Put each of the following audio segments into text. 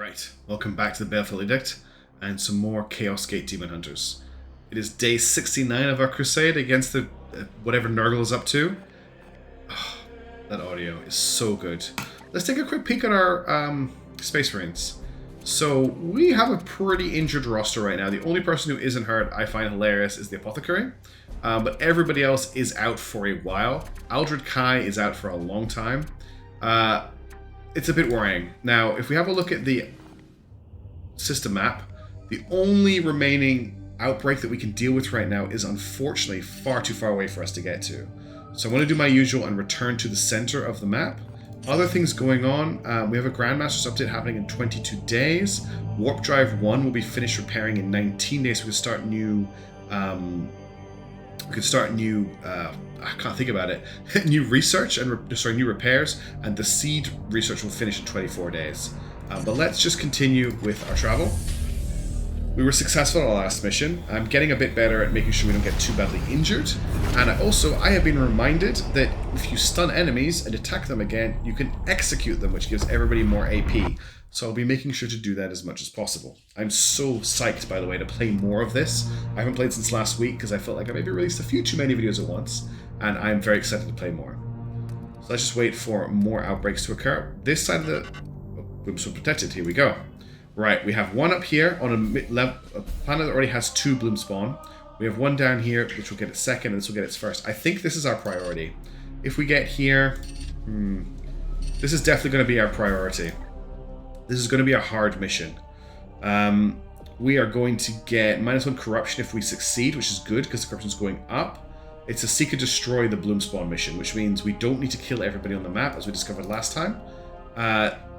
Right, welcome back to the Baleful Edict and some more Chaos Gate Demonhunters. It is day 69 of our crusade against the whatever Nurgle is up to. Oh, that audio is so good. Let's take a quick peek at our Space Marines. So we have a pretty injured roster right now. The only person who isn't hurt I find hilarious is the Apothecary. But everybody else is out for a while. Aldred Kai is out for a long time. It's a bit worrying. Now, if we have a look at the system map, the only remaining outbreak that we can deal with right now is unfortunately far too far away for us to get to. So I'm going to do my usual and return to the center of the map. Other things going on, we have a Grandmaster's update happening in 22 days. Warp Drive 1 will be finished repairing in 19 days. So we can start new... I can't think about it. New research and new repairs, and the seed research will finish in 24 days. But let's just continue with our travel. We were successful in our last mission. I'm getting a bit better at making sure we don't get too badly injured. And I have been reminded that if you stun enemies and attack them again, you can execute them, which gives everybody more AP. So I'll be making sure to do that as much as possible. I'm so psyched, by the way, to play more of this. I haven't played since last week because I felt like I maybe released a few too many videos at once, and I'm very excited to play more. So let's just wait for more outbreaks to occur. This side of the... Oh, Bloomstorm protected. Here we go. Right, we have one up here on a planet that already has 2 bloom spawn. We have one down here, which will get its second, and this will get its first. I think this is our priority. If we get here... this is definitely going to be our priority. This is going to be a hard mission. We are going to get -1 corruption if we succeed, which is good because the corruption is going up. It's a seek and destroy the bloom spawn mission, which means we don't need to kill everybody on the map, as we discovered last time.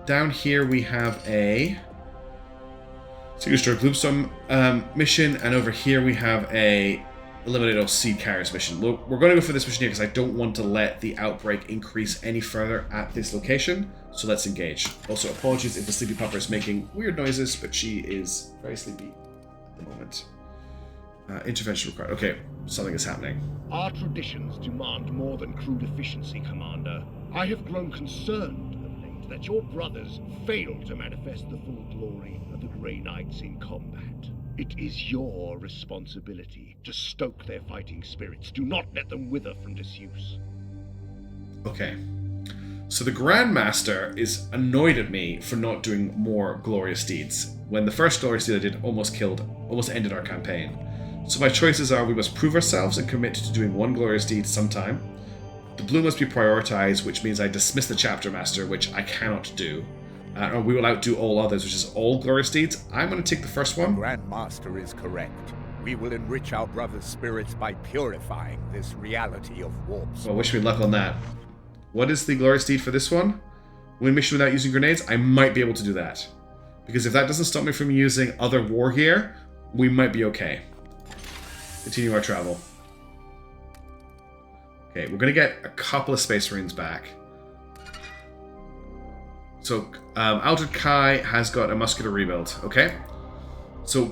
Down here we have a seek and destroy bloom spawn mission, and over here we have a eliminate all seed carriers mission. Look, we're going to go for this mission here because I don't want to let the outbreak increase any further at this location. So let's engage. Also, apologies if the sleepy pupper is making weird noises, but she is very sleepy at the moment. Intervention required. Okay, something is happening. Our traditions demand more than crude efficiency, Commander. I have grown concerned of late that your brothers failed to manifest the full glory of the Grey Knights in combat. It is your responsibility to stoke their fighting spirits. Do not let them wither from disuse. Okay. So the Grandmaster is annoyed at me for not doing more glorious deeds, when the first glorious deed I did almost ended our campaign. So my choices are: we must prove ourselves and commit to doing 1 glorious deed sometime. The blue must be prioritized, which means I dismiss the Chapter Master, which I cannot do. Or we will outdo all others, which is all glorious deeds. I'm going to take the first one. Grandmaster is correct. We will enrich our brother's spirits by purifying this reality of warps. Well, wish me luck on that. What is the glorious deed for this one? Win mission without using grenades? I might be able to do that. Because if that doesn't stop me from using other war gear, we might be okay. Continue our travel. Okay, we're going to get a couple of Space Marines back. So, Aldred Kai has got a muscular rebuild, okay? So,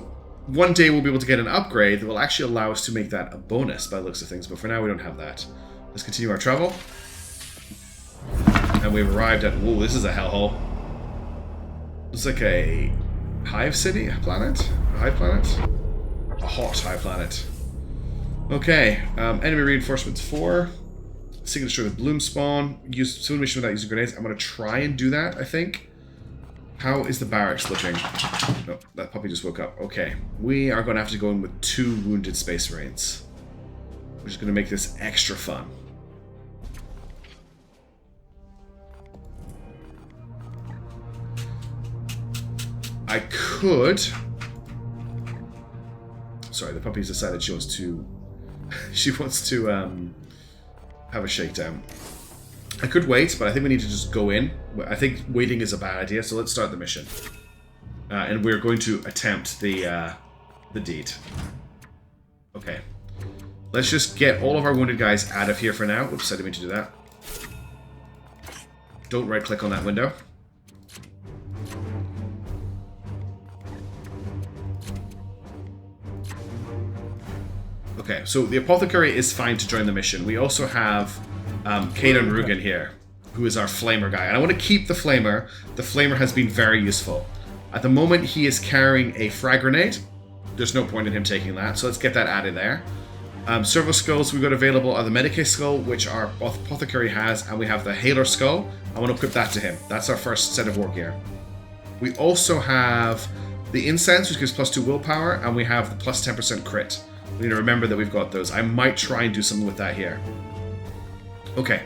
one day we'll be able to get an upgrade that will actually allow us to make that a bonus by the looks of things, but for now we don't have that. Let's continue our travel. And we've arrived at... Whoa, this is a hellhole. It's like a hive city? A planet? A hive planet? A hot hive planet. Okay, enemy reinforcements 4. Seek and destroy the bloom spawn. Use civil mission without using grenades. I'm going to try and do that, I think. How is the barracks looking? Oh, that puppy just woke up. Okay, we are going to have to go in with 2 wounded Space Marines, which is going to make this extra fun. I could... Sorry, the puppy's decided she wants to... she wants to have a shakedown. I could wait, but I think we need to just go in. I think waiting is a bad idea, so let's start the mission. And we're going to attempt the deed. Okay. Let's just get all of our wounded guys out of here for now. Oops, I didn't mean to do that. Don't right-click on that window. Okay, so the Apothecary is fine to join the mission. We also have Kaden Rugen here, who is our Flamer guy. And I want to keep the Flamer. The Flamer has been very useful. At the moment, he is carrying a frag grenade. There's no point in him taking that, so let's get that added there. Servo skulls we've got available are the Medicae skull, which our apothecary has, and we have the Haler skull. I want to equip that to him. That's our first set of war gear. We also have the incense, which gives +2 willpower, and we have the plus 10% crit. We need to remember that we've got those. I might try and do something with that here. Okay,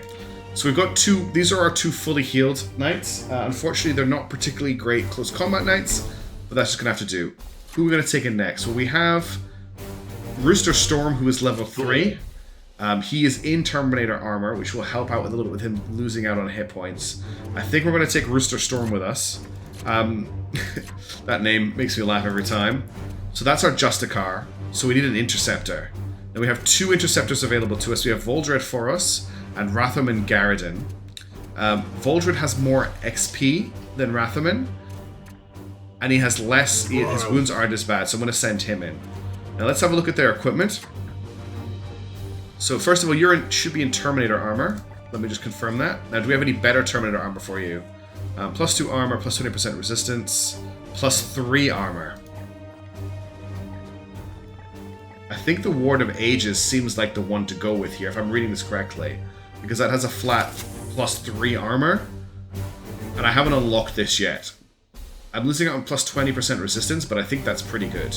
so we've got two. These are our 2 fully healed knights. Unfortunately, they're not particularly great close combat knights, but that's just going to have to do. Who are we going to take in next? Well, we have Rooster Storm, who is level 3. He is in Terminator armor, which will help out a little bit with him losing out on hit points. I think we're going to take Rooster Storm with us. That name makes me laugh every time. So that's our Justicar. So we need an Interceptor. Now we have 2 Interceptors available to us. We have Voldred Foros and Rathaman Garridan. Voldred has more XP than Rathaman, and he has less. His wounds aren't as bad, so I'm going to send him in. Now let's have a look at their equipment. So first of all, should be in Terminator armor. Let me just confirm that. Now, do we have any better Terminator armor for you? +2 armor, plus 20% resistance, +3 armor. I think the Ward of Ages seems like the one to go with here, if I'm reading this correctly. Because that has a flat +3 armor. And I haven't unlocked this yet. I'm losing out on +20% resistance, but I think that's pretty good.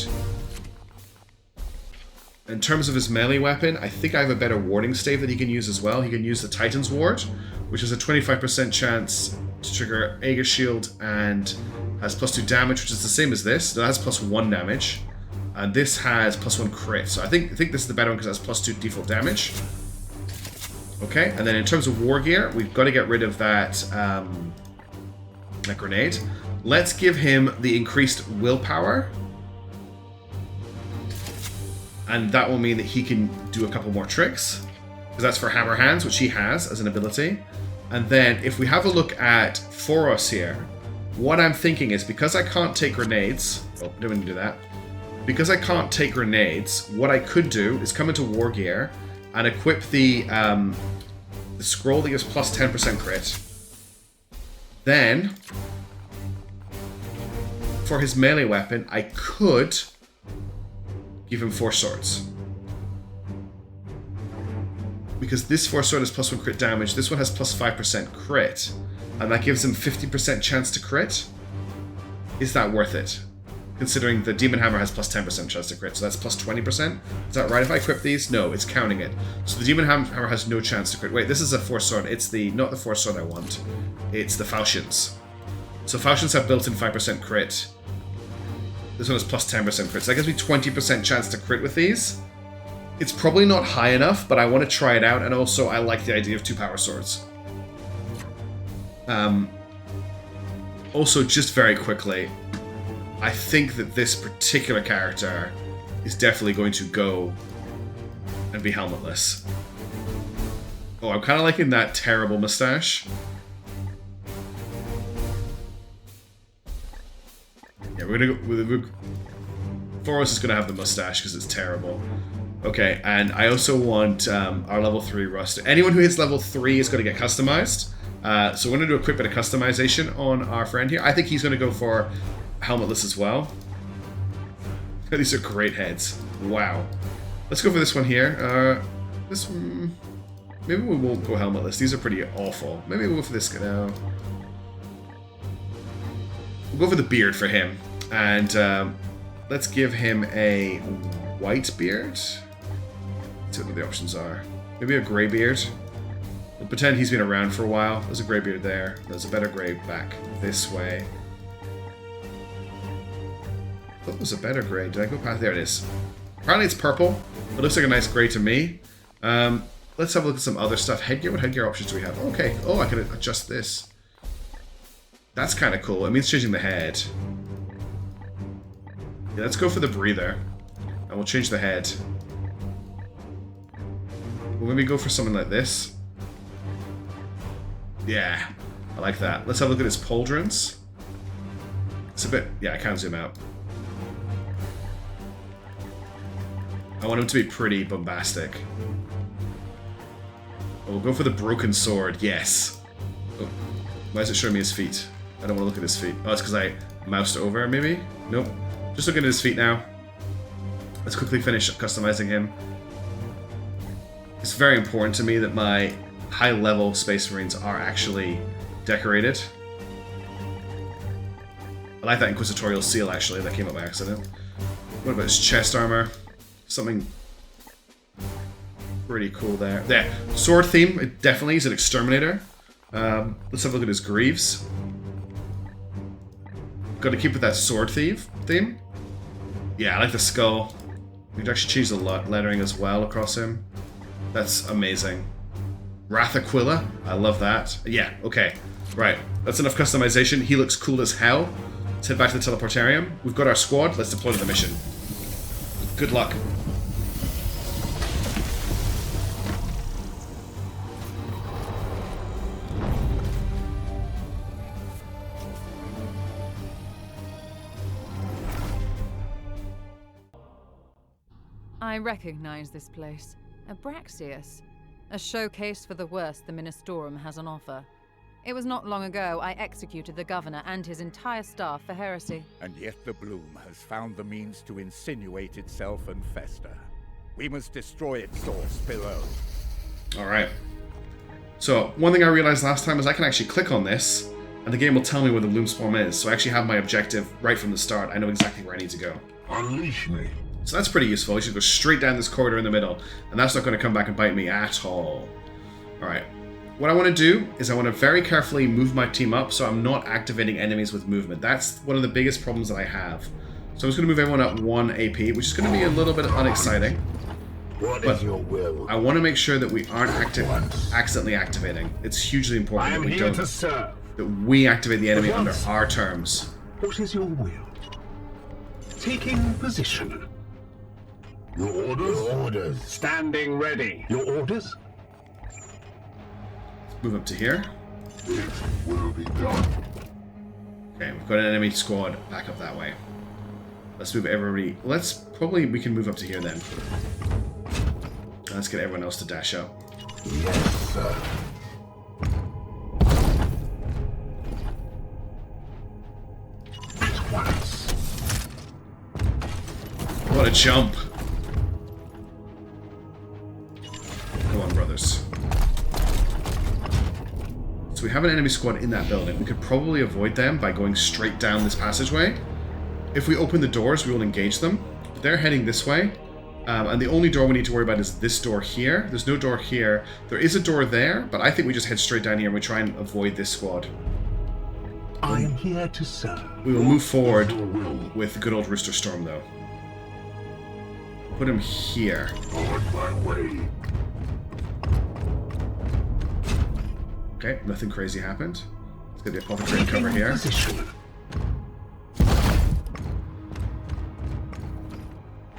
In terms of his melee weapon, I think I have a better warding stave that he can use as well. He can use the Titan's Ward, which has a 25% chance to trigger Aegis Shield and has +2 damage, which is the same as this. That has +1 damage. And this has +1 crit. So I think this is the better one because it has +2 default damage. Okay, and then in terms of war gear, we've got to get rid of that grenade. Let's give him the increased willpower. And that will mean that he can do a couple more tricks. Because that's for Hammer Hands, which he has as an ability. And then if we have a look at Foros here, what I'm thinking is because I can't take grenades... Oh, I don't want to do that. Because I can't take grenades, what I could do is come into War Gear and equip the scroll that gives plus 10% crit. Then, for his melee weapon, I could give him 4 swords. Because this 4 sword is +1 crit damage, this one has plus 5% crit, and that gives him 50% chance to crit. Is that worth it? Considering the Demon Hammer has plus 10% chance to crit, so that's plus 20%. Is that right if I equip these? No, it's counting it. So the Demon Hammer has no chance to crit. Wait, this is a 4 sword. It's not the 4 sword I want. It's the Falchions. So Falchions have built-in 5% crit. This one has plus 10% crit. So that gives me 20% chance to crit with these. It's probably not high enough, but I want to try it out, and also I like the idea of 2 power swords. Also, just very quickly, I think that this particular character is definitely going to go and be helmetless. Oh, I'm kind of liking that terrible mustache. Yeah, we're gonna go. Foros is gonna have the mustache because it's terrible. Okay, and I also want our level 3 Rust. Anyone who hits level 3 is going to get customized. So we're going to do a quick bit of customization on our friend here. I think he's going to go for helmetless as well. These are great heads. Wow. Let's go for this one here. This one... Maybe we won't go helmetless. These are pretty awful. Maybe we'll go for this guy now. We'll go for the beard for him. And let's give him a white beard. Let's see what the options are. Maybe a grey beard. We'll pretend he's been around for a while. There's a grey beard there. There's a better grey back this way. I thought it was a better grey. Did I go past? There it is. Apparently it's purple. It looks like a nice grey to me. Let's have a look at some other stuff. Headgear? What headgear options do we have? Okay. Oh, I can adjust this. That's kind of cool. It means changing the head. Yeah, let's go for the breather. And we'll change the head. We'll maybe go for something like this. Yeah, I like that. Let's have a look at his pauldrons. It's a bit... Yeah, I can't zoom out. I want him to be pretty bombastic. Oh, we'll go for the broken sword. Yes. Oh, why is it showing me his feet? I don't want to look at his feet. Oh, it's because I moused over, maybe? Nope. Just looking at his feet now. Let's quickly finish customizing him. It's very important to me that my high-level Space Marines are actually decorated. I like that Inquisitorial seal, actually. That came up by accident. What about his chest armor? Something pretty cool there. There. Sword theme, it definitely. He's an exterminator. Let's have a look at his greaves. Got to keep with that sword thief theme. Yeah, I like the skull. We could actually change the lettering as well across him. That's amazing. Wrath Aquila, I love that. Yeah, okay. Right, that's enough customization. He looks cool as hell. Let's head back to the Teleportarium. We've got our squad. Let's deploy to the mission. Good luck. I recognize this place. Abraxius. A showcase for the worst the Ministorum has on offer. It was not long ago I executed the governor and his entire staff for heresy. And yet the bloom has found the means to insinuate itself and fester. We must destroy its source below. Alright. So, one thing I realized last time is I can actually click on this, and the game will tell me where the bloom swarm is. So I actually have my objective right from the start. I know exactly where I need to go. Unleash me. So that's pretty useful. You should go straight down this corridor in the middle, and that's not going to come back and bite me at all. Alright. What I want to do is I want to very carefully move my team up so I'm not activating enemies with movement. That's one of the biggest problems that I have. So I'm just going to move everyone up 1 AP, which is going to be a little bit unexciting. What is your will? I want to make sure that we aren't accidentally activating. It's hugely important that we don't. That we activate the enemy under our terms. What is your will? Taking position. Your orders? Your orders. Standing ready. Your orders? Move up to here. It will be done. Okay, we've got an enemy squad back up that way. Let's move everybody. We can move up to here then. Let's get everyone else to dash up. Yes, sir. At once. What a jump. Come on, brothers. So we have an enemy squad in that building. We could probably avoid them by going straight down this passageway. If we open the doors, we will engage them. They're heading this way. And the only door we need to worry about is this door here. There's no door here. There is a door there, but I think we just head straight down here and we try and avoid this squad. I am here to serve. We will move forward with good old Rooster Storm, though. Put him here. On my way. Okay, nothing crazy happened. Let's get the apothecary cover here.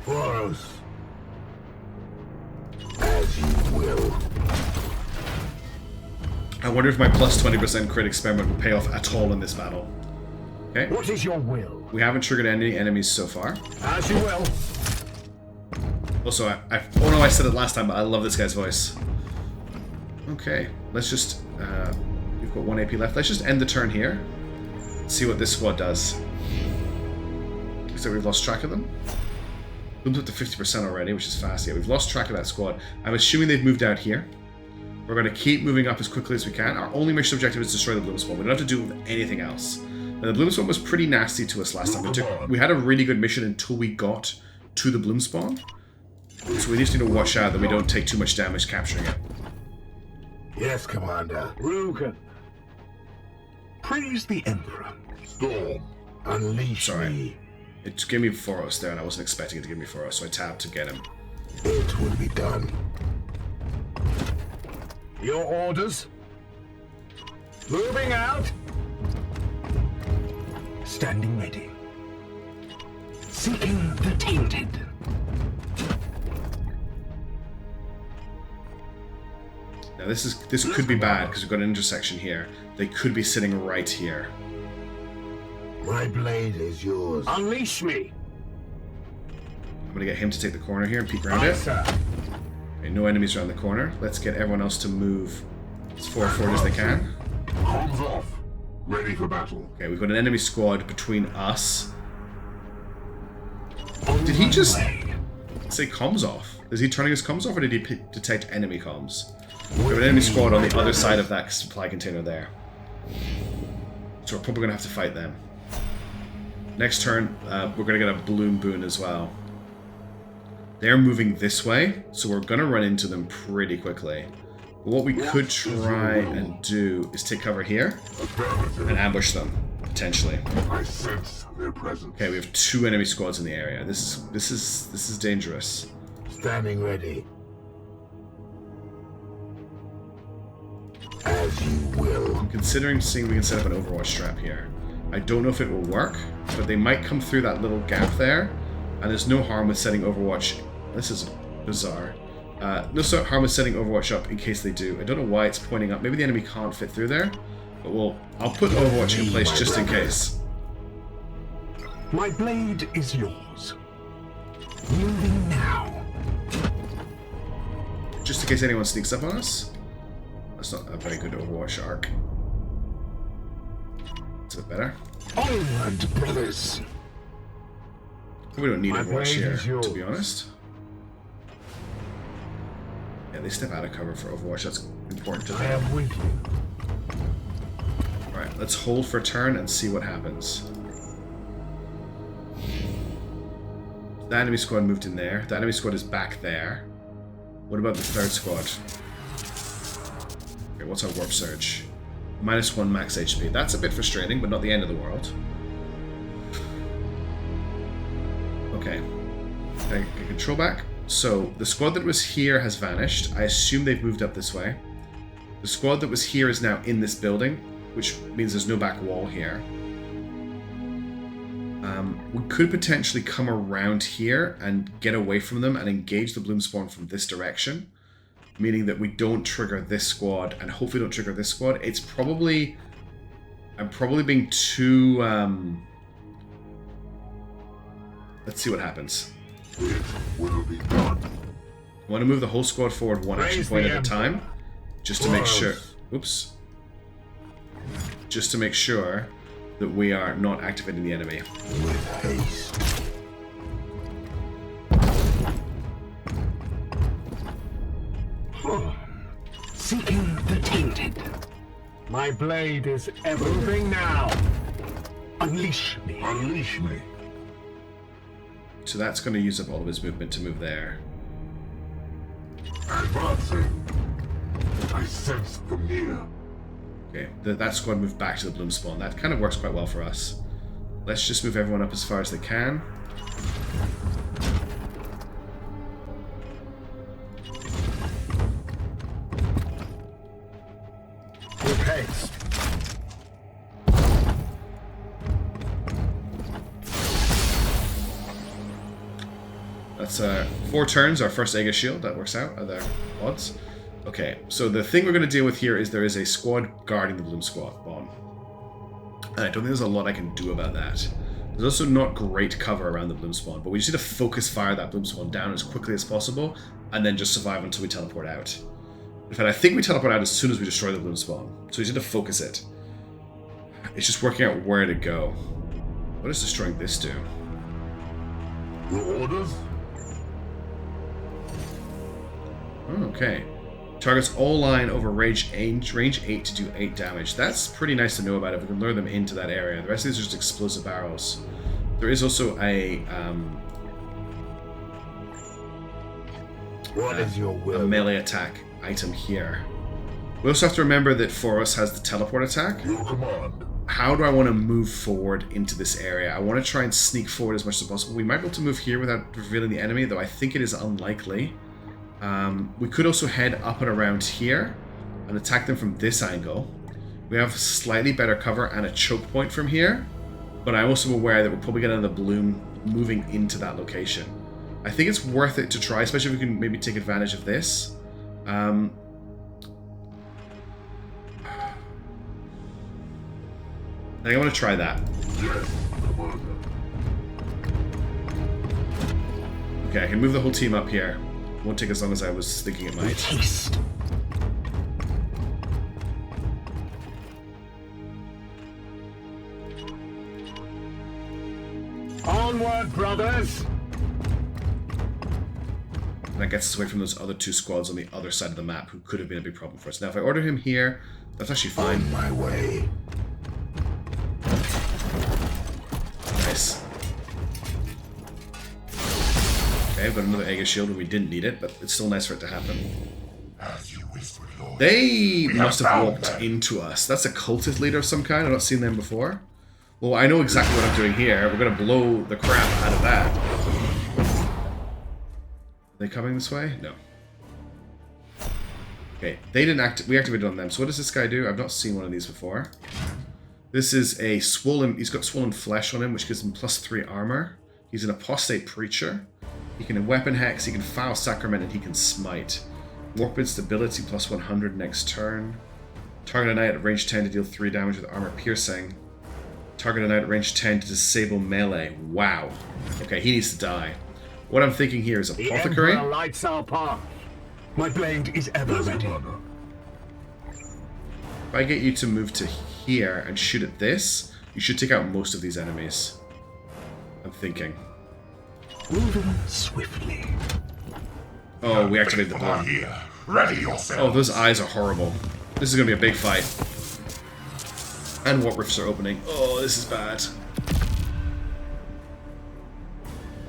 Boros. As you will. I wonder if my plus 20% crit experiment will pay off at all in this battle. Okay. What is your will? We haven't triggered any enemies so far. As you will. Also, oh no, I said it last time, but I love this guy's voice. Okay, let's just, we've got 1 AP left. Let's just end the turn here. See what this squad does. So we've lost track of them. Moved up to 50% already, which is fast. Yeah, we've lost track of that squad. I'm assuming they've moved out here. We're going to keep moving up as quickly as we can. Our only mission objective is to destroy the bloom swarm. We don't have to do anything else. Now, the bloom spawn was pretty nasty to us last time. We had a really good mission until we got to the bloom spawn. So we just need to watch out that we don't take too much damage capturing it. Yes, Commander. Rugen. Praise the Emperor. Storm. Unleash me. It gave me Foros there, and I wasn't expecting it to give me Foros, so I tapped to get him. It will be done. Your orders? Moving out. Standing ready. Seeking the tainted. Now this could be bad because we've got an intersection here. They could be sitting right here. My blade is yours. Unleash me. I'm gonna get him to take the corner here and peek around it. Okay, no enemies around the corner. Let's get everyone else to move as far forward as they can. Arms off. Ready for battle. Okay, we've got an enemy squad between us. Did he just say comms off? Is he turning his comms off, or did he detect enemy comms? We have an enemy squad on the other side of that supply container there. So we're probably going to have to fight them. Next turn, we're going to get a Bloom Boon as well. They're moving this way, so we're going to run into them pretty quickly. But what we could try and do is take cover here and ambush them, potentially. I sense their presence. Okay, we have 2 enemy squads in the area. This is dangerous. Standing ready. As you will. I'm considering seeing if we can set up an Overwatch trap here. I don't know if it will work, but they might come through that little gap there, and there's no harm with setting Overwatch. This is bizarre. No harm with setting Overwatch up in case they do. I don't know why it's pointing up. Maybe the enemy can't fit through there, but I'll put Overwatch in place just in case. My blade is yours. Moving now. Just in case anyone sneaks up on us. That's not a very good Overwatch arc. Is it better? Onward, brothers. We don't need My Overwatch blade is here, yours. to be honest. Yeah, they step out of cover for Overwatch. That's important to I them. am with you. Alright, let's hold for a turn and see what happens. The enemy squad moved in there. The enemy squad is back there. What about the third squad? Okay, what's our warp surge? -1 max HP. That's a bit frustrating, but not the end of the world. Okay. I control back. So, the squad that was here has vanished. I assume they've moved up this way. The squad that was here is now in this building, which means there's no back wall here. We could potentially come around here and get away from them and engage the Bloom Spawn from this direction, meaning that we don't trigger this squad and hopefully don't trigger this squad. It's probably... I'm probably being too... Let's see what happens. It will be done. I want to move the whole squad forward one action Praise point the at a time, just to make sure... Close. Oops. Just to make sure that we are not activating the enemy. With haste. Seeking the tainted. My blade is ever moving now. Unleash me. Unleash me. So that's going to use up all of his movement to move there. Advancing. I sense the near. Okay, that squad moved back to the Bloom Spawn. That kind of works quite well for us. Let's just move everyone up as far as they can. With haste. That's 4 turns, our first Aegis Shield. That works out. Are there odds? Okay, so the thing we're going to deal with here is there is a squad guarding the Bloom Spawn. And I don't think there's a lot I can do about that. There's also not great cover around the Bloom Spawn, but we just need to focus fire that Bloom Spawn down as quickly as possible, and then just survive until we teleport out. In fact, I think we teleport out as soon as we destroy the Bloom Spawn, so we just need to focus it. It's just working out where to go. What does destroying this do? Your orders? Okay. Targets all line over range 8 to do 8 damage. That's pretty nice to know about if we can lure them into that area. The rest of these are just explosive barrels. There is also a What is your will? a melee attack item here. We also have to remember that Foros has the teleport attack. Your command. How do I want to move forward into this area? I want to try and sneak forward as much as possible. We might be able to move here without revealing the enemy, though I think it is unlikely. We could also head up and around here and attack them from this angle. We have slightly better cover and a choke point from here, but I'm also aware that we'll probably get another bloom moving into that location. I think it's worth it to try, especially if we can maybe take advantage of this. I think I want to try that. Yes, Commander. Okay, I can move the whole team up here. Won't take as long as I was thinking it might. Haste. Onward, brothers! And that gets us away from those other two squads on the other side of the map who could have been a big problem for us. Now, if I order him here, that's actually fine. On my way. Nice. Okay, I've got another Aegis shield when we didn't need it, but it's still nice for it to happen. As you whispered, Lord. They must have found walked them. into us. That's a cultist leader of some kind. I've not seen them before. Well, I know exactly what I'm doing here. We're going to blow the crap out of that. Are they coming this way? No. Okay, they didn't we activated on them. So what does this guy do? I've not seen one of these before. This is a swollen, he's got swollen flesh on him, which gives him +3 armor. He's an apostate preacher. He can weapon hex, he can foul sacrament, and he can smite. Warp instability +100 next turn. Target a knight at range 10 to deal 3 damage with armor piercing. Target a knight at range 10 to disable melee. Wow. Okay, he needs to die. What I'm thinking here is The apothecary. Emperor lights our path. My blade is ever ready. If I get you to move to here and shoot at this, you should take out most of these enemies. I'm thinking. Moving swiftly. Oh, we activated the bomb. Here. Ready yourself. Oh, those eyes are horrible. This is going to be a big fight. And what rifts are opening. Oh, this is bad.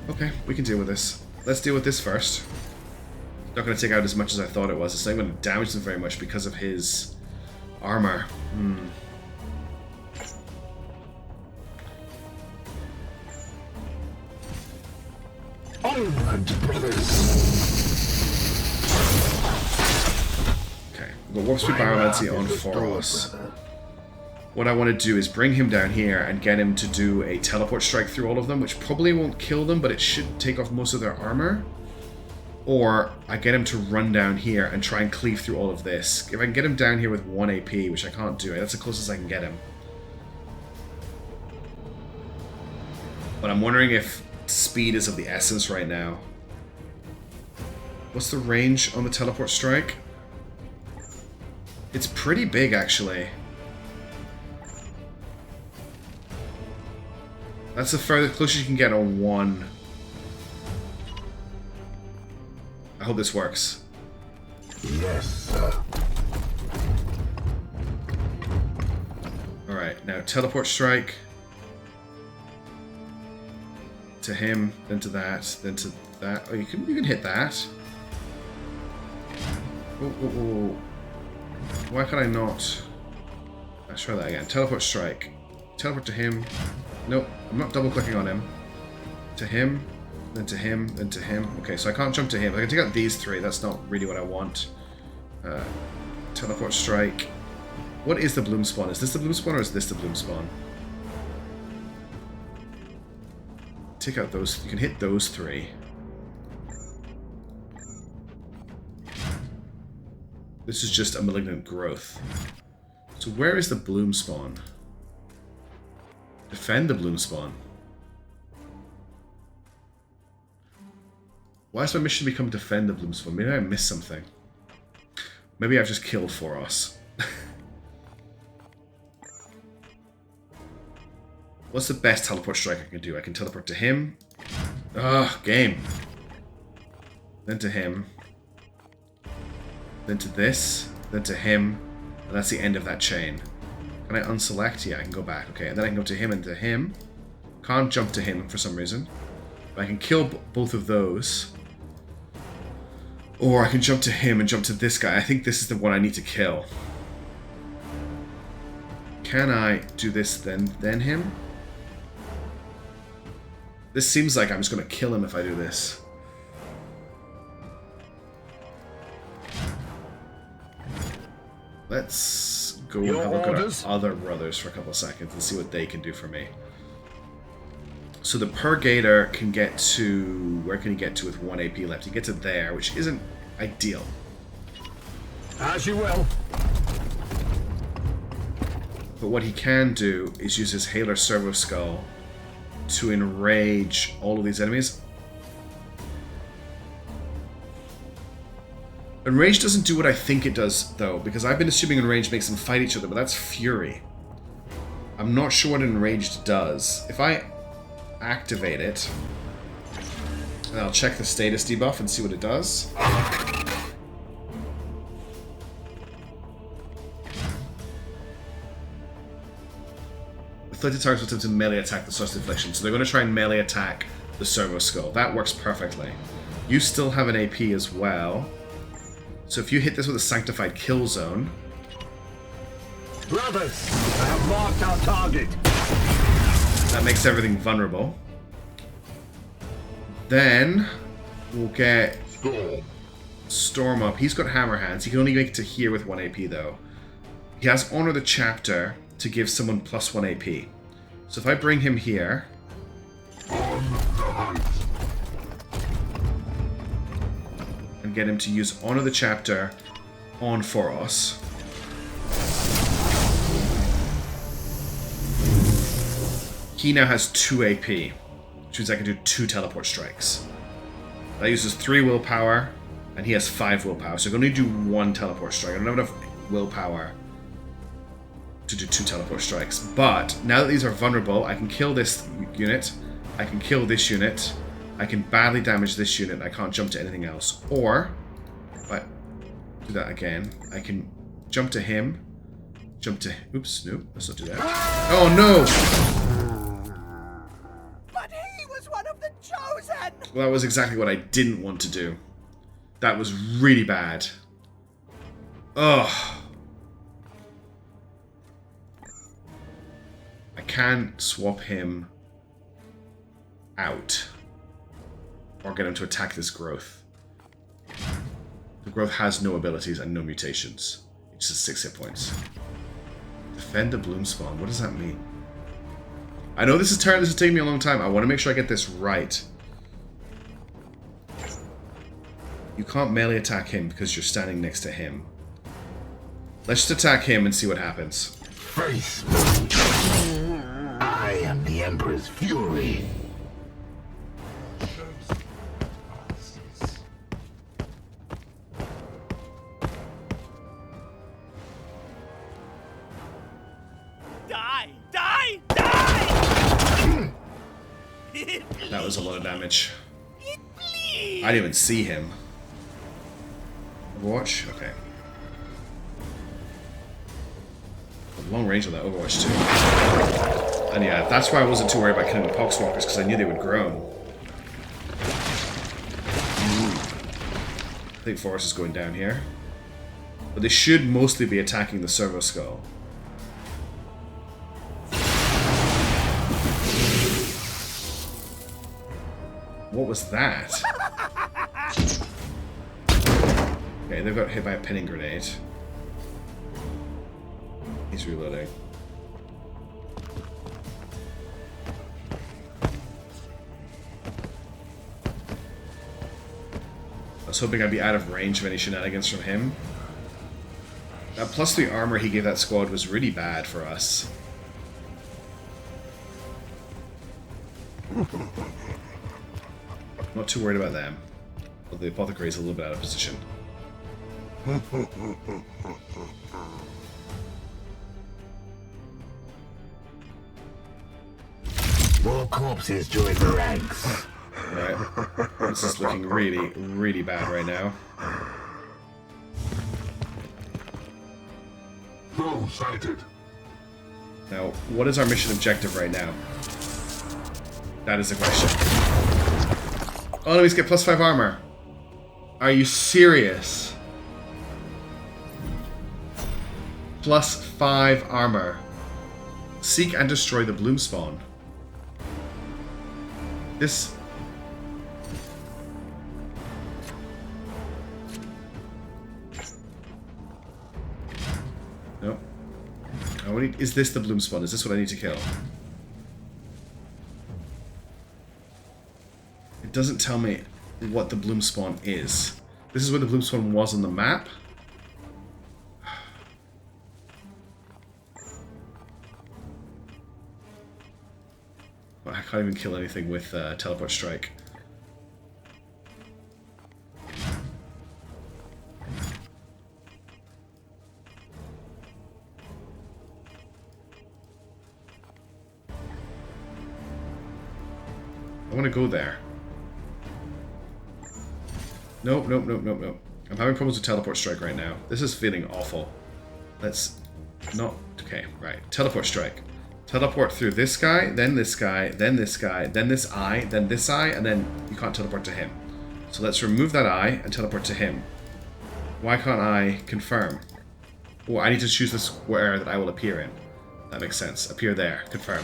Okay, we can deal with this. Let's deal with this first. Not going to take out as much as I thought it was. It's not going to damage them very much because of his armor. Onward, brothers. Okay, we've got Warp Speed Pyromancy on for us. What I want to do is bring him down here and get him to do a teleport strike through all of them, which probably won't kill them, but it should take off most of their armor. Or I get him to run down here and try and cleave through all of this. If I can get him down here with 1 AP, which I can't do, that's the closest I can get him. But I'm wondering if speed is of the essence right now. What's the range on the teleport strike? It's pretty big, actually. That's the furthest closest you can get on 1. I hope this works. Yes, sir. Alright, now teleport strike. To him, then to that, then to that. Oh, you can hit that. Oh. Why can I not? Let's try that again. Teleport strike. Teleport to him. Nope, I'm not double clicking on him. To him, then to him, then to him. Okay, so I can't jump to him. I can take out these 3. That's not really what I want. Teleport strike. What is the bloom spawn? Is this the bloom spawn or is this the bloom spawn? Take out those. You can hit those 3. This is just a malignant growth. So where is the bloom spawn? Defend the bloom spawn. Why has my mission become defend the bloom spawn? Maybe I missed something. Maybe I've just killed Foros. What's the best teleport strike I can do? I can teleport to him. Game. Then to him. Then to this. Then to him. And that's the end of that chain. Can I unselect? Yeah, I can go back. Okay, and then I can go to him and to him. Can't jump to him for some reason. But I can kill both of those. Or I can jump to him and jump to this guy. I think this is the one I need to kill. Can I do this then him? This seems like I'm just going to kill him if I do this. Let's go and have a look at our other brothers for a couple of seconds and see what they can do for me. So the Purgator can get to... Where can he get to with 1 AP left? He gets to there, which isn't ideal. As you will. But what he can do is use his Halar Servo Skull to enrage all of these enemies. Enrage doesn't do what I think it does, though, because I've been assuming Enrage makes them fight each other, but that's Fury. I'm not sure what Enraged does. If I activate it. And I'll check the status debuff and see what it does. Afflicted targets will attempt to melee attack the source of affliction. So they're going to try and melee attack the servo skull. That works perfectly. You still have an AP as well. So if you hit this with a sanctified kill zone... Brothers, I have marked our target. That makes everything vulnerable. Then we'll get Storm up. He's got hammer hands. He can only make it to here with 1 AP though. He has Honor the Chapter to give someone plus 1 AP. So if I bring him here... and get him to use Honor the Chapter on Foros. He now has 2 AP, which means I can do 2 teleport strikes. That uses 3 willpower, and he has 5 willpower, so I can only do 1 teleport strike. I don't have enough willpower to do 2 teleport strikes. But now that these are vulnerable, I can kill this unit, I can kill this unit, I can badly damage this unit, I can't jump to anything else. Or, if I do that again, I can jump to him, jump to... Oops, nope, let's not do that. Oh no! But he was one of the chosen! Well, that was exactly what I didn't want to do. That was really bad. Ugh. I can swap him out. Or get him to attack this growth. The growth has no abilities and no mutations. It just has 6 hit points. Defend the bloom spawn. What does that mean? I know this is taking me a long time. I want to make sure I get this right. You can't melee attack him because you're standing next to him. Let's just attack him and see what happens. Face me. I am the Emperor's fury. Die! Die! Die! That was a lot of damage. I didn't even see him. Overwatch? Okay. Long range on that Overwatch too. And yeah, that's why I wasn't too worried about killing the Poxwalkers, because I knew they would groan. I think Forest is going down here. But they should mostly be attacking the servo skull. What was that? Okay, they've got hit by a pinning grenade. He's reloading. I was hoping I'd be out of range of any shenanigans from him. That +3 armor he gave that squad was really bad for us. Not too worried about them. Well, the apothecary is a little bit out of position. More corpses join the ranks. Right. This is looking really, really bad right now. Foe sighted. Now, what is our mission objective right now? That is the question. Oh, enemies get +5 armor. Are you serious? +5 armor. Seek and destroy the bloom spawn. This... No. Is this the bloom spawn? Is this what I need to kill? It doesn't tell me what the bloom spawn is. This is where the bloom spawn was on the map. I can't even kill anything with teleport strike. I want to go there. Nope, nope, nope, nope, nope. I'm having problems with teleport strike right now. This is feeling awful. Let's not... Okay, right. Teleport strike. Teleport through this guy, then this guy, then this guy, then this eye, then this eye, and then you can't teleport to him. So let's remove that eye and teleport to him. Why can't I confirm? Oh, I need to choose the square that I will appear in. That makes sense. Appear there. Confirm.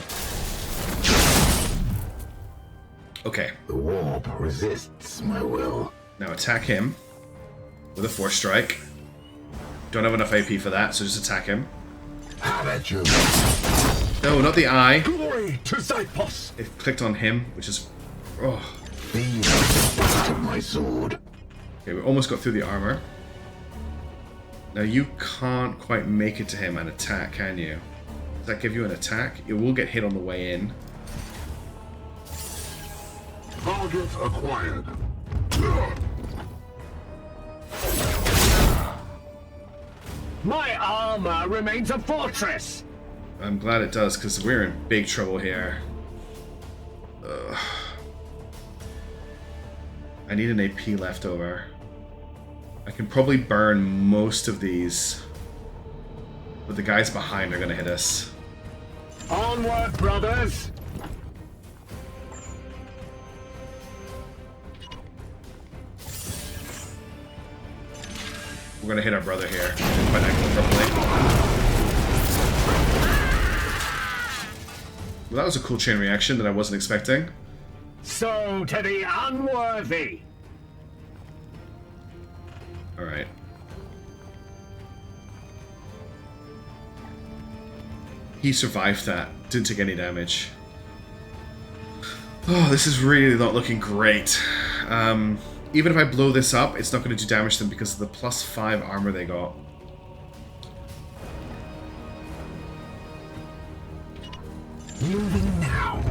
Okay. The warp resists my will. Now attack him with a force strike. Don't have enough AP for that, so just attack him. Have at you. No, not the eye. Glory to Xypos. It clicked on him, which is... Oh. Be the point of my sword. Okay, we almost got through the armor. Now you can't quite make it to him and attack, can you? Does that give you an attack? It will get hit on the way in. Target acquired. My armor remains a fortress. I'm glad it does, because we're in big trouble here. Ugh. I need an AP left over. I can probably burn most of these, but the guys behind are going to hit us. Onward, brothers. We're going to hit our brother here. Didn't quite act properly. Well, that was a cool chain reaction that I wasn't expecting. So to the unworthy. Alright. He survived that. Didn't take any damage. Oh, this is really not looking great. Even if I blow this up, it's not going to do damage to them because of the +5 armor they got. Moving now.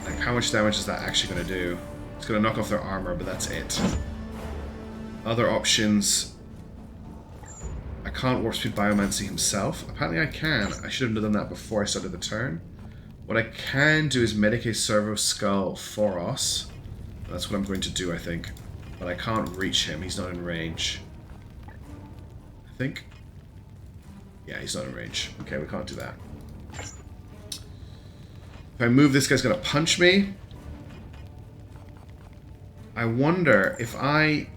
Like, how much damage is that actually going to do? It's going to knock off their armor, but that's it. Other options... I can't Warp Speed Biomancy himself. Apparently I can. I should have done that before I started the turn. What I can do is Medicae Servo Skull Foros. That's what I'm going to do, I think. But I can't reach him. He's not in range. I think. Yeah, he's not in range. Okay, we can't do that. If I move, this guy's going to punch me. I wonder if I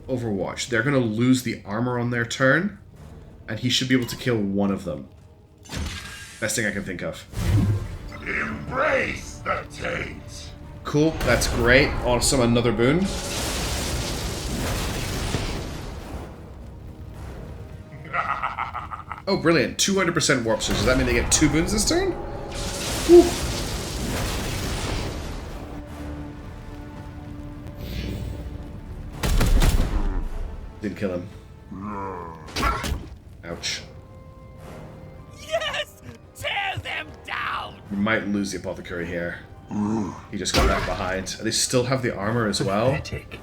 Overwatch, they're going to lose the armor on their turn, and he should be able to kill one of them. Best thing I can think of. Embrace the taint. Cool, that's great. Awesome, another boon. Oh, brilliant. 200% warp surge. Does that mean they get 2 boons this turn? Whew. Didn't kill him. Ouch. Yes! Tear them down! We might lose the apothecary here. He just got left behind. They still have the armor as well. Pathetic.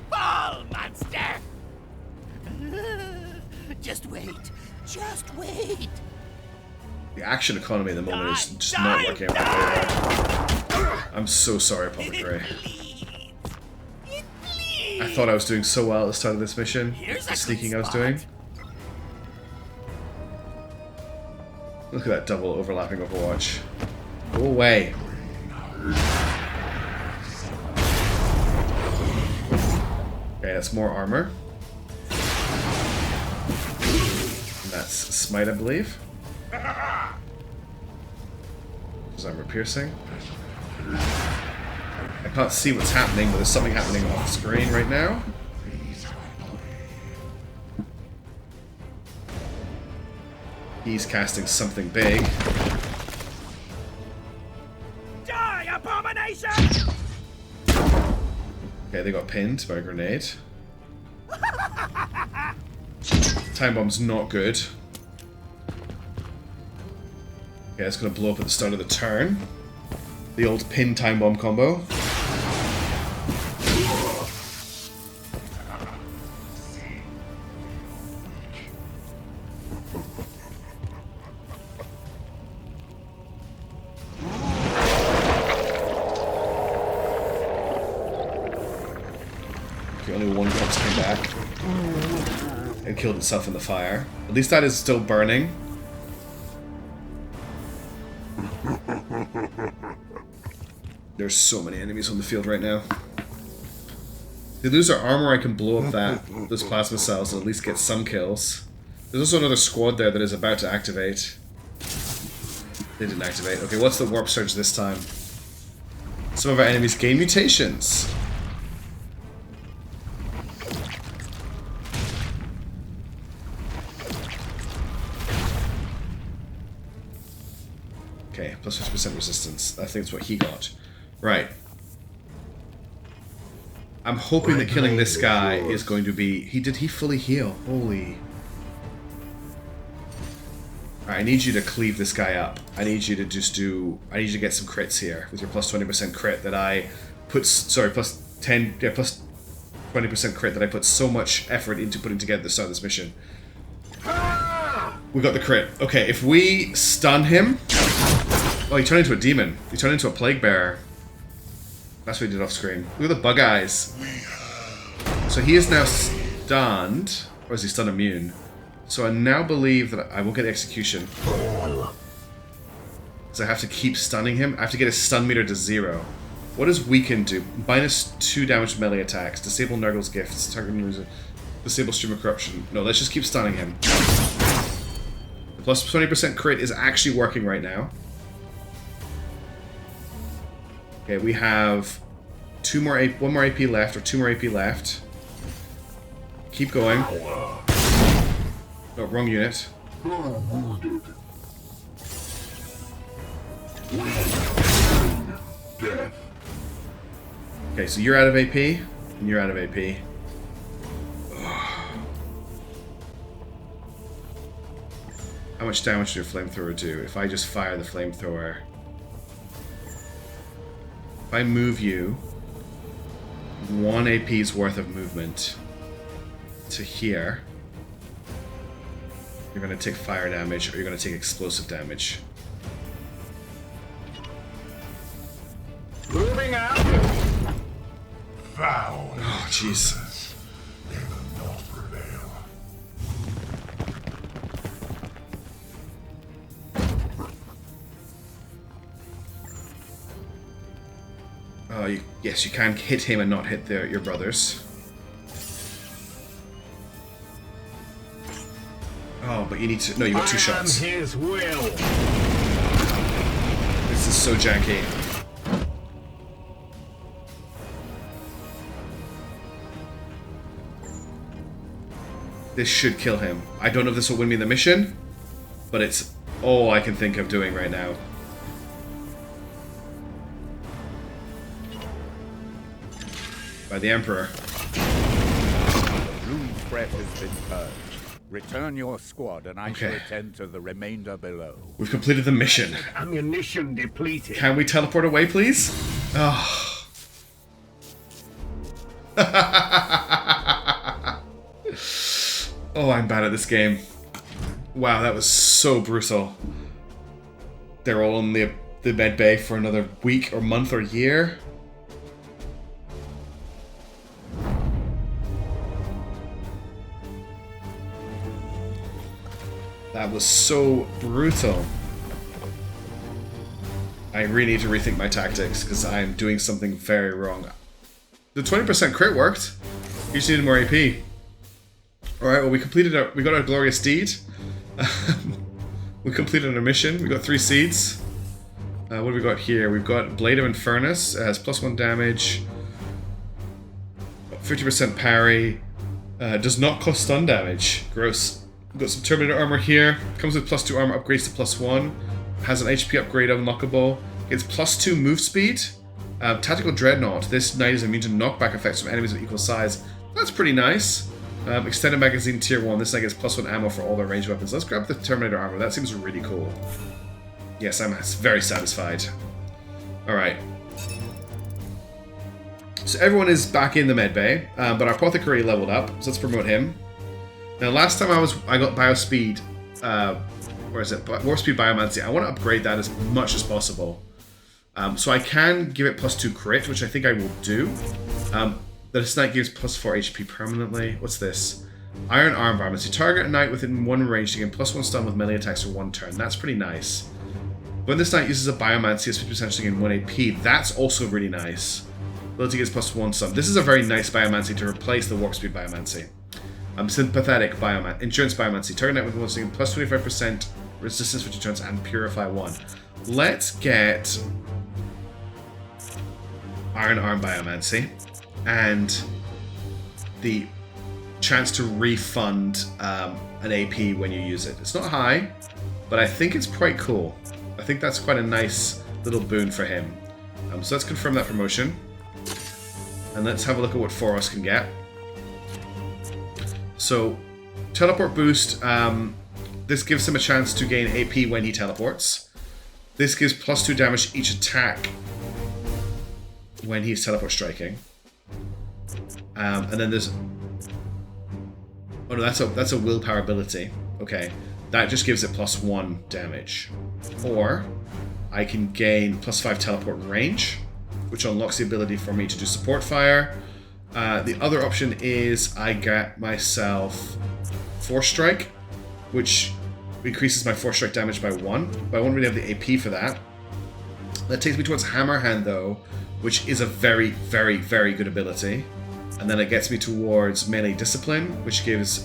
Fall, monster! Just wait. Just wait. The action economy at the moment is just not working out my favor. I'm so sorry, Apothecary. I thought I was doing so well at the start of this mission. The sneaking I was doing. Look at that double overlapping Overwatch. Go away. Okay, that's more armor. And that's Smite, I believe. Is armor piercing? I can't see what's happening, but there's something happening off screen right now. He's casting something big. Die, abomination! Okay, they got pinned by a grenade. Time bomb's not good. Okay, it's gonna blow up at the start of the turn. The old pin time bomb combo. Okay, only one corpse came back. And killed itself in the fire. At least that is still burning. There's so many enemies on the field right now. If they lose their armor, I can blow up those plasma cells and at least get some kills. There's also another squad there that is about to activate. They didn't activate. Okay, what's the warp surge this time? Some of our enemies gain mutations. Okay, plus 50% resistance. I think it's what he got. Right. I'm hoping that killing this guy is going to be... Did he fully heal? Holy... Alright, I need you to cleave this guy up. I need you to just do... I need you to get some crits here with your plus 20% crit that I put... Sorry, plus 10... Yeah, plus 20% crit that I put so much effort into putting together at the start of this mission. We got the crit. Okay, if we stun him... Oh, he turned into a demon. He turned into a plague bearer. That's what he did off screen. Look at the bug eyes. So he is now stunned. Or is he stun immune? So I now believe that I won't get execution. So I have to keep stunning him. I have to get his stun meter to 0. What does weaken do? -2 damage to melee attacks. Disable Nurgle's gifts. Target loser. Disable stream of corruption. No, let's just keep stunning him. The plus 20% crit is actually working right now. Okay, we have one more AP left, or 2 more AP left. Keep going. Oh, wrong unit. Okay, so you're out of AP, and you're out of AP. How much damage does your flamethrower do? If I just fire the flamethrower... If I move you 1 AP's worth of movement to here, you're going to take fire damage or you're going to take explosive damage. Moving out. Foul. Oh, jeez. They will not prevail. Oh, yes, you can hit him and not hit your brothers. Oh, but you need to... No, you got 2 shots. I am his will. This is so janky. This should kill him. I don't know if this will win me the mission, but it's all I can think of doing right now. By the Emperor. The rune threat has been purged. Return your squad and I shall attend to the remainder below. We've completed the mission. Ammunition depleted. Can we teleport away, please? Oh. Oh, I'm bad at this game. Wow, that was so brutal. They're all in the med bay for another week or month or year. That was so brutal. I really need to rethink my tactics because I am doing something very wrong. The 20% crit worked. You just needed more AP. Alright, well we got our glorious deed. We completed our mission. We got 3 seeds. What do we got here? We've got Blade of Infernus. It has +1 damage. 50% parry. Does not cost stun damage. Gross. We've got some Terminator armor here. Comes with +2 armor upgrades to +1. Has an HP upgrade unlockable. Gets +2 move speed. Tactical Dreadnought. This knight is immune to knockback effects from enemies of equal size. That's pretty nice. Extended magazine tier 1. This knight gets +1 ammo for all their ranged weapons. Let's grab the Terminator armor. That seems really cool. Yes, I'm very satisfied. Alright. So everyone is back in the medbay, but our apothecary leveled up, so let's promote him. Now, last time I got Biospeed, where is it? Warp Speed Biomancy. I want to upgrade that as much as possible. So I can give it +2 crit, which I think I will do. This knight gives +4 HP permanently. What's this? Iron arm biomancy. Target a knight within 1 range to gain +1 stun with melee attacks for 1 turn. That's pretty nice. When this knight uses a biomancy, it's 50% to gain 1 AP. That's also really nice. Ability gives +1 stun. This is a very nice biomancy to replace the warp speed biomancy. Sympathetic biomancy. Endurance biomancy. Target knight with 1 stun, +25% resistance for 2 turns and purify 1. Let's get Iron arm biomancy and the chance to refund an AP when you use it. It's not high, but I think it's quite cool. I think that's quite a nice little boon for him. So let's confirm that promotion. And let's have a look at what Foros can get. So, teleport boost. This gives him a chance to gain AP when he teleports. This gives +2 damage to each attack when he's teleport striking. And then there's... Oh no, that's a willpower ability. Okay. That just gives it +1 damage. Or I can gain +5 teleport range, which unlocks the ability for me to do support fire. The other option is I get myself Force Strike, which increases my Force Strike damage by 1. But I won't really have the AP for that. That takes me towards Hammer Hand though, which is a very, very, very good ability. And then it gets me towards Melee Discipline, which gives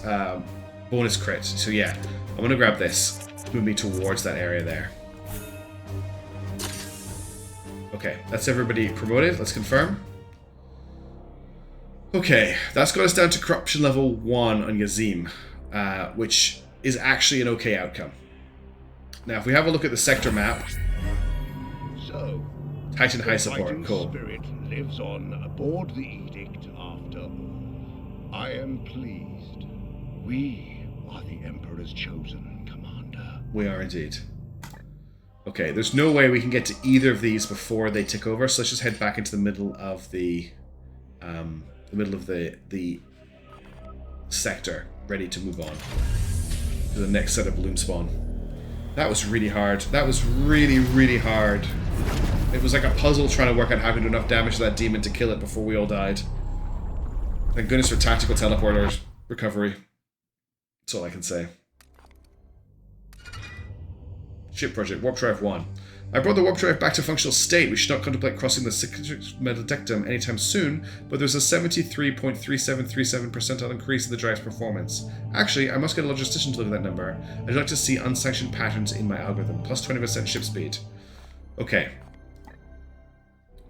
bonus crit. So yeah, I'm going to grab this. Move me towards that area there. Okay, that's everybody promoted. Let's confirm. Okay, that's got us down to corruption level 1 on Yazim, which is actually an okay outcome. Now, if we have a look at the sector map, So, Titan High the support, fighting cool. spirit lives on aboard the Edict after all. I am pleased. We are the Emperor's chosen commander. We are indeed. Okay, there's no way we can get to either of these before they tick over, so let's just head back into the middle of the sector, ready to move on to the next set of balloon spawn. That was really hard. That was really, really hard. It was like a puzzle trying to work out how to do enough damage to that demon to kill it before we all died. Thank goodness for tactical teleporter recovery. That's all I can say. Ship project, Warp Drive 1. I brought the Warp Drive back to functional state. We should not contemplate crossing the cyclic metal anytime soon, but there's a 73.3737 percentile increase in the drive's performance. Actually, I must get a logistician to look at that number. I'd like to see unsanctioned patterns in my algorithm. Plus 20% ship speed. Okay.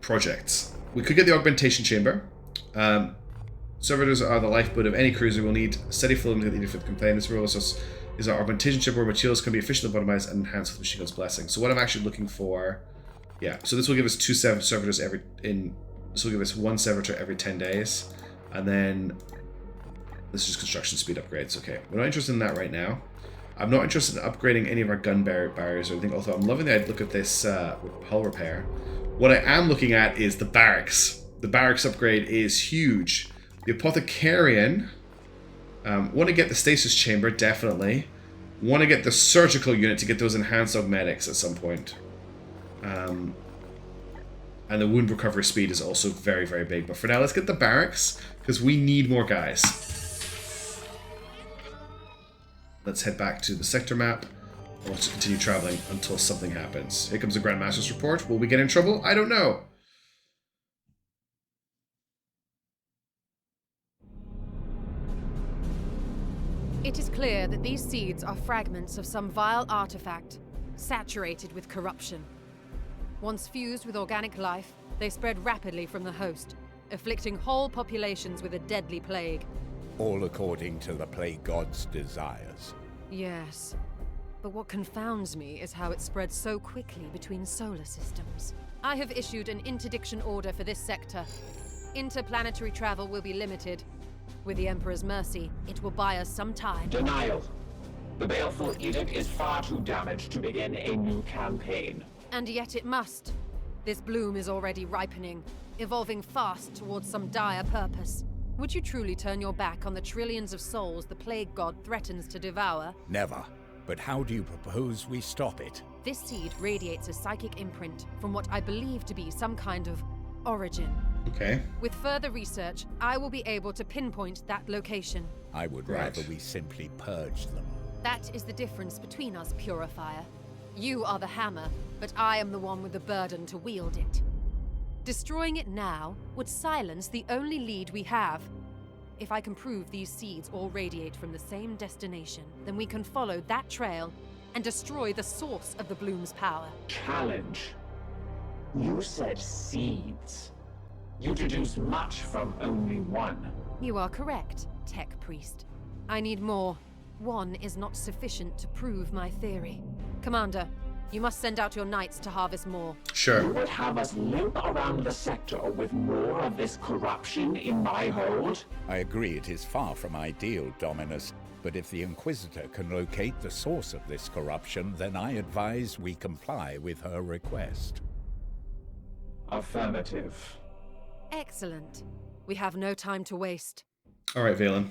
Projects. We could get the augmentation chamber. Servitors are the lifeblood of any cruiser. We'll need steady flow to get the Edict for the campaign. This will also is our augmentation chamber where materials can be efficiently bottomized and enhanced with Machine God's blessing. So what I'm actually looking for, yeah. So this will give us 2 servitors This will give us 1 servitor every 10 days, and then this is just construction speed upgrades. Okay, we're not interested in that right now. I'm not interested in upgrading any of our gun barriers or anything. Although I'm loving the look of this hull repair. What I am looking at is the barracks. The barracks upgrade is huge. The Apothecarian. Want to get the stasis chamber, definitely. Want to get the surgical unit to get those enhanced augmetics at some point. And the wound recovery speed is also very, very big. But for now, let's get the barracks, because we need more guys. Let's head back to the sector map. We'll just continue traveling until something happens. Here comes the Grandmaster's report. Will we get in trouble? I don't know. It is clear that these seeds are fragments of some vile artifact, saturated with corruption. Once fused with organic life, they spread rapidly from the host, afflicting whole populations with a deadly plague. All according to the plague god's desires. Yes. But what confounds me is how it spread so quickly between solar systems. I have issued an interdiction order for this sector. Interplanetary travel will be limited. With the Emperor's mercy, it will buy us some time. Denial. The baleful edict is far too damaged to begin a new campaign. And yet it must. This bloom is already ripening, evolving fast towards some dire purpose. Would you truly turn your back on the trillions of souls the plague god threatens to devour? Never. But how do you propose we stop it? This seed radiates a psychic imprint from what I believe to be some kind of origin. Okay. With further research, I will be able to pinpoint that location. I would Right. rather we simply purge them. That is the difference between us, Purifier. You are the hammer, but I am the one with the burden to wield it. Destroying it now would silence the only lead we have. If I can prove these seeds all radiate from the same destination, then we can follow that trail and destroy the source of the bloom's power. Challenge. You said seeds. You deduce much from only one. You are correct, Tech Priest. I need more. One is not sufficient to prove my theory. Commander, you must send out your knights to harvest more. You Sure. would have us limp around the sector with more of this corruption in my hold? I agree it is far from ideal, Dominus, but if the Inquisitor can locate the source of this corruption, then I advise we comply with her request. Affirmative. Excellent. We have no time to waste. All right, Valen.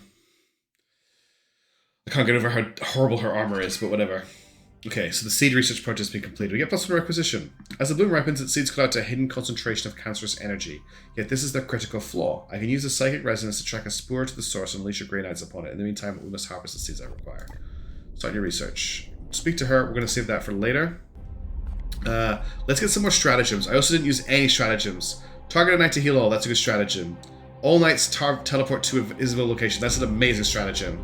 I can't get over how horrible her armor is, but whatever. Okay, so the seed research project has been completed. We get +1 requisition. As the bloom ripens, its seeds collect a hidden concentration of cancerous energy. Yet this is their critical flaw. I can use the psychic resonance to track a spore to the source and unleash your grey knights upon it. In the meantime, we must harvest the seeds I require. Start your research. Speak to her. We're going to save that for later. Let's get some more stratagems. I also didn't use any stratagems. Target a knight to heal all. That's a good stratagem. All knights teleport to a visible location. That's an amazing stratagem.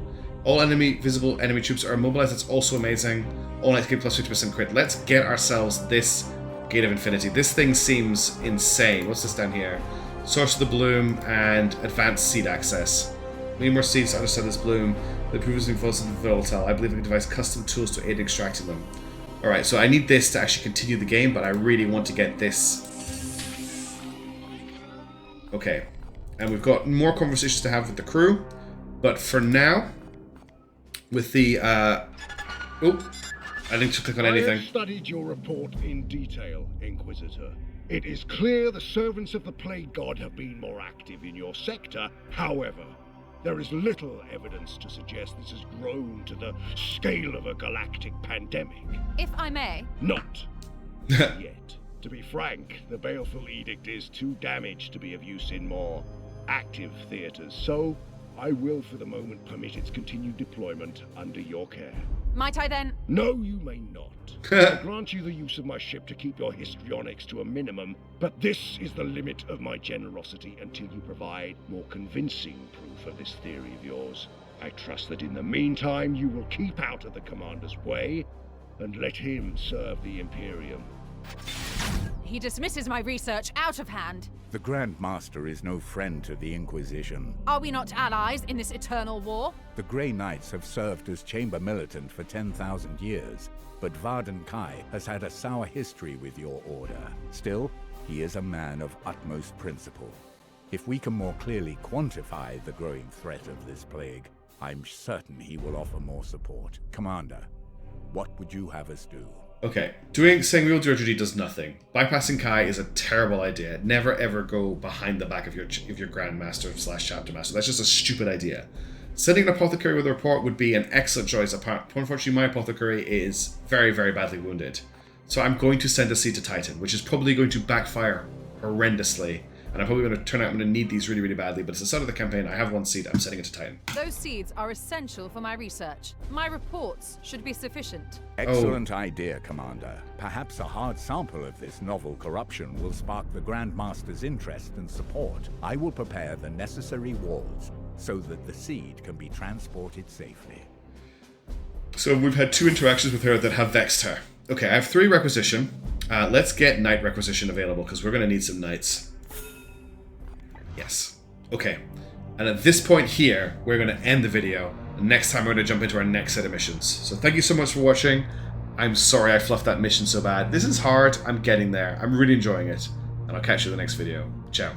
All visible enemy troops are immobilized. That's also amazing. All knights get +50% crit. Let's get ourselves this Gate of Infinity. This thing seems insane. What's this down here? Source of the Bloom and Advanced Seed Access. We need more seeds to understand this bloom. The proof is being focused on the volatile. I believe we can devise custom tools to aid in extracting them. Alright, so I need this to actually continue the game, but I really want to get this. Okay. And we've got more conversations to have with the crew. But for now, with the... Oh, I didn't click on I anything. have studied your report in detail, Inquisitor. It is clear the servants of the Plague God have been more active in your sector. However, there is little evidence to suggest this has grown to the scale of a galactic pandemic. If I may, Not yet. To be frank, the Baleful Edict is too damaged to be of use in more active theaters, so I will for the moment permit its continued deployment under your care. might I then? No, you may not. I grant you the use of my ship to keep your histrionics to a minimum, but this is the limit of my generosity until you provide more convincing proof of this theory of yours. I trust that in the meantime you will keep out of the Commander's way and let him serve the Imperium. He dismisses my research out of hand. The Grand Master is no friend to the Inquisition. Are we not allies in this eternal war? The Grey Knights have served as Chamber Militant for 10,000 years, but Varden Kai has had a sour history with your order. Still, he is a man of utmost principle. If we can more clearly quantify the growing threat of this plague, I'm certain he will offer more support. Commander, what would you have us do? Okay, saying we'll do our duty does nothing. Bypassing Kai is a terrible idea. Never ever go behind the back of your Grandmaster / Chapter Master. That's just a stupid idea. Sending an apothecary with a report would be an excellent choice. Unfortunately, my apothecary is very, very badly wounded. So I'm going to send a seed to Titan, which is probably going to backfire horrendously. And I'm probably going to need these really, really badly. But it's the start of the campaign. I have one seed. I'm sending it to Titan. Those seeds are essential for my research. My reports should be sufficient. Excellent idea, Commander. Perhaps a hard sample of this novel corruption will spark the Grand Master's interest and support. I will prepare the necessary wards so that the seed can be transported safely. So we've had 2 interactions with her that have vexed her. Okay, I have 3 requisition. Let's get knight requisition available because we're going to need some knights. Yes. Okay. And at this point here, we're going to end the video. Next time we're going to jump into our next set of missions. So thank you so much for watching. I'm sorry I fluffed that mission so bad. This is hard. I'm getting there. I'm really enjoying it. And I'll catch you in the next video. Ciao.